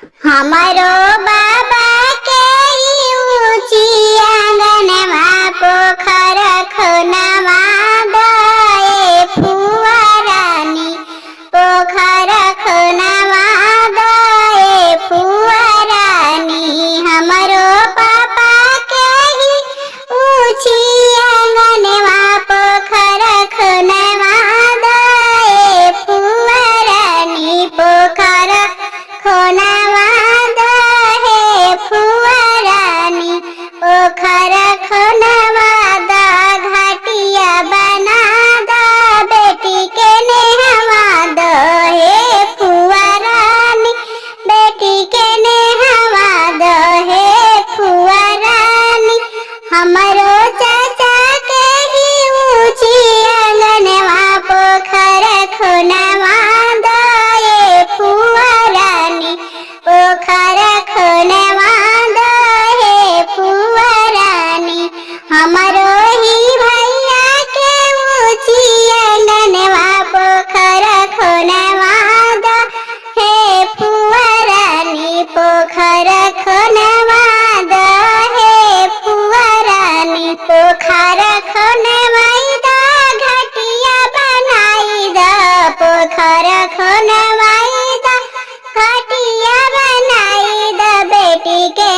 हमारो बाबा के ऊंची आंगनवा पोखर खुनवा दए फुआरानी पोखर खुनवा दए फुआरानी हमारो पापा के ही ऊंची आंगनवा पोखर खुनवा दए फुआरानी पोखर खुनवा दए फुआरानी पोखर खुनवा दा घाटिया बना दा बेटी के नेहवा दहे फुआरानी बेटी के नेहवा दहे फुआरानी हमारो चाचा के ही ऊंची आंगनवा पोखर खुनवा दए फुआरानी पोखर खुनवा दए फुआरानी हमारो ही भैया के ऊंची आंगनवा पोखर खुनवा दए फुआरानी पोखर खुनवा दए फुआरानी पोखर खुनवाई दा घाटिया बनाई दा पोखर खुनवाई दा घाटिया बनाई दा बेटी के